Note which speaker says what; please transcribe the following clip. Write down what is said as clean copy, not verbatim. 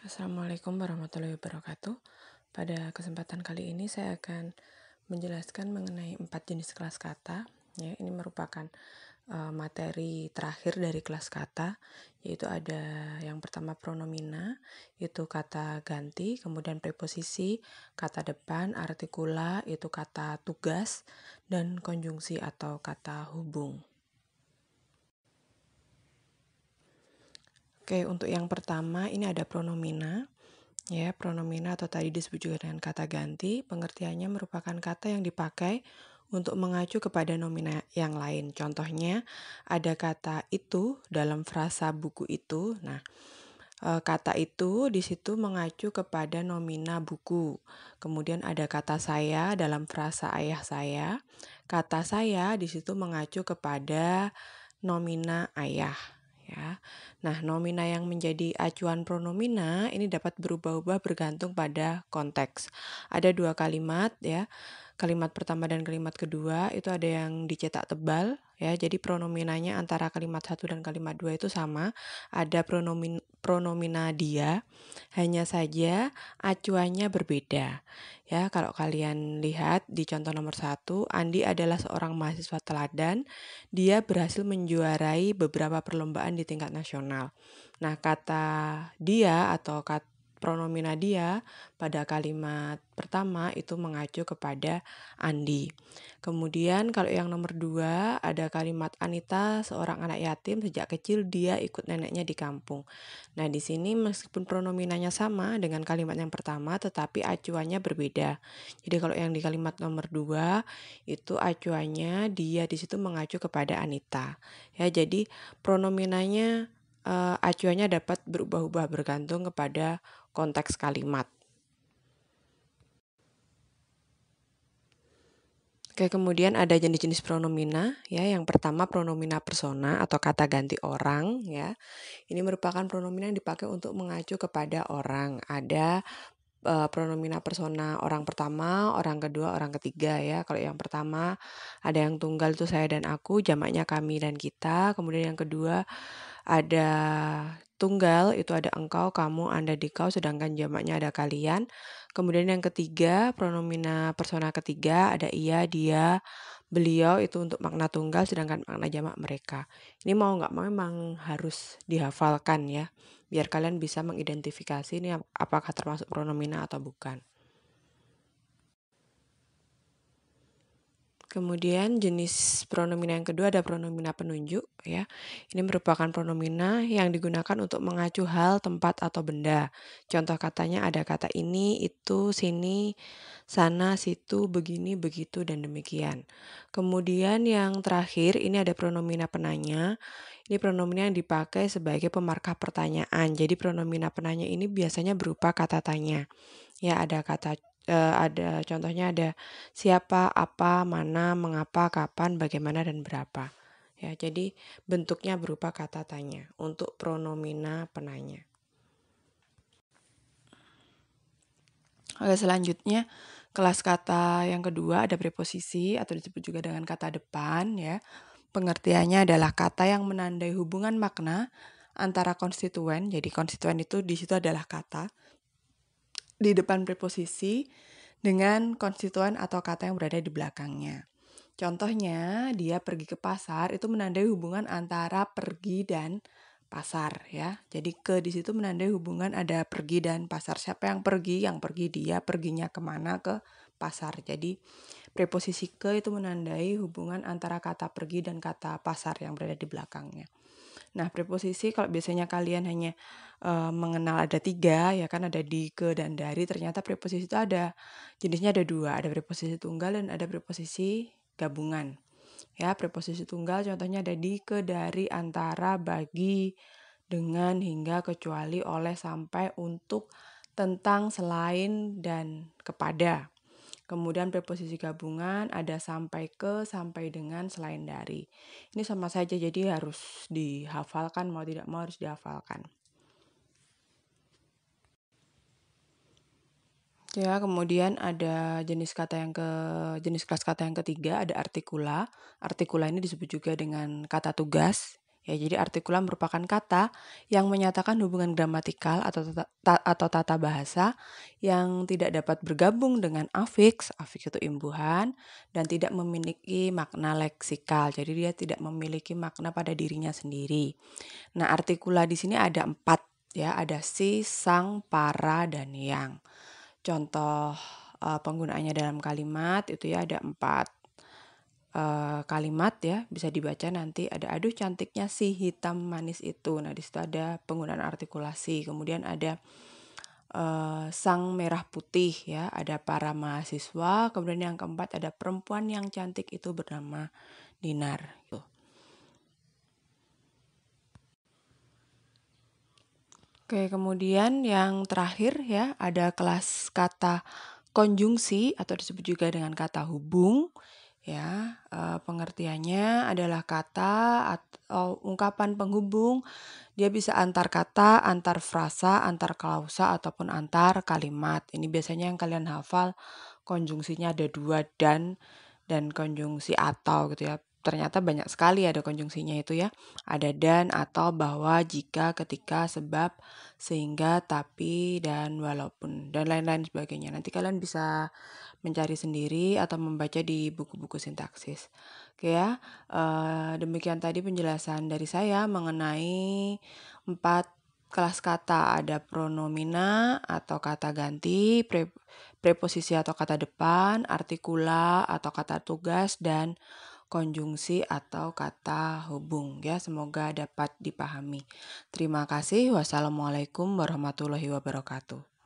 Speaker 1: Assalamualaikum warahmatullahi wabarakatuh. Pada kesempatan kali ini saya akan menjelaskan mengenai 4 jenis kelas kata. Ya, ini merupakan materi terakhir dari kelas kata, yaitu ada yang pertama pronomina, itu kata ganti, kemudian preposisi, kata depan, artikula, itu kata tugas, dan konjungsi atau kata hubung. Oke, untuk yang pertama ini ada pronomina. Ya, pronomina atau tadi disebut juga dengan kata ganti, pengertiannya merupakan kata yang dipakai untuk mengacu kepada nomina yang lain. Contohnya, ada kata itu dalam frasa buku itu. Nah, kata itu di situ mengacu kepada nomina buku. Kemudian ada kata saya dalam frasa ayah saya. Kata saya di situ mengacu kepada nomina ayah. Ya. Nah, nomina yang menjadi acuan pronomina ini dapat berubah-ubah bergantung pada konteks. Ada 2 kalimat ya. Kalimat pertama dan kalimat kedua itu ada yang dicetak tebal ya. Jadi pronominanya antara kalimat 1 dan kalimat 2 itu sama. Ada pronomina dia, hanya saja acuannya berbeda. Ya, kalau kalian lihat di contoh nomor 1, Andi adalah seorang mahasiswa teladan. Dia berhasil menjuarai beberapa perlombaan di tingkat nasional. Nah, kata dia atau pronomina dia pada kalimat pertama itu mengacu kepada Andi. Kemudian kalau yang nomor 2 ada kalimat Anita, seorang anak yatim, sejak kecil dia ikut neneknya di kampung. Nah, di sini meskipun pronominanya sama dengan kalimat yang pertama tetapi acuannya berbeda. Jadi kalau yang di kalimat nomor 2 itu acuannya dia di situ mengacu kepada Anita. Ya, jadi pronominanya acuannya dapat berubah-ubah bergantung kepada konteks kalimat. Oke, kemudian ada jenis-jenis pronomina ya. Yang pertama pronomina persona atau kata ganti orang ya. Ini merupakan pronomina yang dipakai untuk mengacu kepada orang. Ada pronomina persona orang pertama, orang kedua, orang ketiga ya. Kalau yang pertama ada yang tunggal itu saya dan aku, jamaknya kami dan kita. Kemudian yang kedua ada tunggal itu ada engkau, kamu, anda, dikau, sedangkan jamaknya ada kalian. Kemudian yang ketiga, pronomina persona ketiga ada ia, dia, beliau itu untuk makna tunggal sedangkan makna jamak mereka. Ini mau nggak mau memang harus dihafalkan ya, biar kalian bisa mengidentifikasi ini apakah termasuk pronomina atau bukan. Kemudian jenis pronomina yang kedua ada pronomina penunjuk ya. Ini merupakan pronomina yang digunakan untuk mengacu hal, tempat atau benda. Contoh katanya ada kata ini, itu, sini, sana, situ, begini, begitu dan demikian. Kemudian yang terakhir ini ada pronomina penanya. Ini pronomina yang dipakai sebagai pemarkah pertanyaan. Jadi pronomina penanya ini biasanya berupa kata tanya. Ya, ada contohnya ada siapa, apa, mana, mengapa, kapan, bagaimana, dan berapa. Ya, jadi bentuknya berupa kata tanya untuk pronomina penanya. Oke, selanjutnya kelas kata yang kedua ada preposisi atau disebut juga dengan kata depan ya. Pengertiannya adalah kata yang menandai hubungan makna antara konstituen. Jadi konstituen itu di situ adalah kata di depan preposisi dengan konstituen atau kata yang berada di belakangnya. Contohnya, dia pergi ke pasar itu menandai hubungan antara pergi dan pasar ya. Jadi ke di situ menandai hubungan ada pergi dan pasar. Siapa yang pergi? Yang pergi dia, perginya kemana? Ke pasar. Jadi preposisi ke itu menandai hubungan antara kata pergi dan kata pasar yang berada di belakangnya. Nah, preposisi kalau biasanya kalian hanya mengenal ada 3 ya kan, ada di, ke, dan dari. Ternyata preposisi itu ada jenisnya ada 2, ada preposisi tunggal dan ada preposisi gabungan. Ya, preposisi tunggal contohnya ada di, ke, dari, antara, bagi, dengan, hingga, kecuali, oleh, sampai, untuk, tentang, selain, dan kepada. Kemudian preposisi gabungan ada sampai ke, sampai dengan, selain dari. Ini sama saja jadi harus dihafalkan, mau tidak mau harus dihafalkan. Ya, kemudian ada jenis kelas kata yang ketiga ada artikula. Artikula ini disebut juga dengan kata tugas. Ya, jadi artikula merupakan kata yang menyatakan hubungan gramatikal atau tata bahasa yang tidak dapat bergabung dengan afiks, afiks itu imbuhan, dan tidak memiliki makna leksikal. Jadi dia tidak memiliki makna pada dirinya sendiri. Nah, artikula di sini ada 4 ya, ada si, sang, para, dan yang. Contoh penggunaannya dalam kalimat itu ya ada 4 kalimat ya, bisa dibaca nanti ada aduh cantiknya si hitam manis itu. Nah, di situ ada penggunaan artikulasi. Kemudian ada sang merah putih ya, ada para mahasiswa. Kemudian yang keempat ada perempuan yang cantik itu bernama Dinar. Oke, kemudian yang terakhir ya, ada kelas kata konjungsi atau disebut juga dengan kata hubung. Ya, pengertiannya adalah kata atau ungkapan penghubung. Dia bisa antar kata, antar frasa, antar klausa, ataupun antar kalimat. Ini biasanya yang kalian hafal konjungsinya ada 2 dan konjungsi atau gitu ya. Ternyata banyak sekali ada konjungsinya itu ya. Ada dan, atau, bahwa, jika, ketika, sebab, sehingga, tapi, dan walaupun, dan lain-lain sebagainya. Nanti kalian bisa mencari sendiri atau membaca di buku-buku sintaksis. Oke ya, demikian tadi penjelasan dari saya mengenai 4 kelas kata. Ada pronomina atau kata ganti, preposisi atau kata depan, artikula atau kata tugas, dan konjungsi atau kata hubung ya. Semoga dapat dipahami. Terima kasih. Wassalamualaikum warahmatullahi wabarakatuh.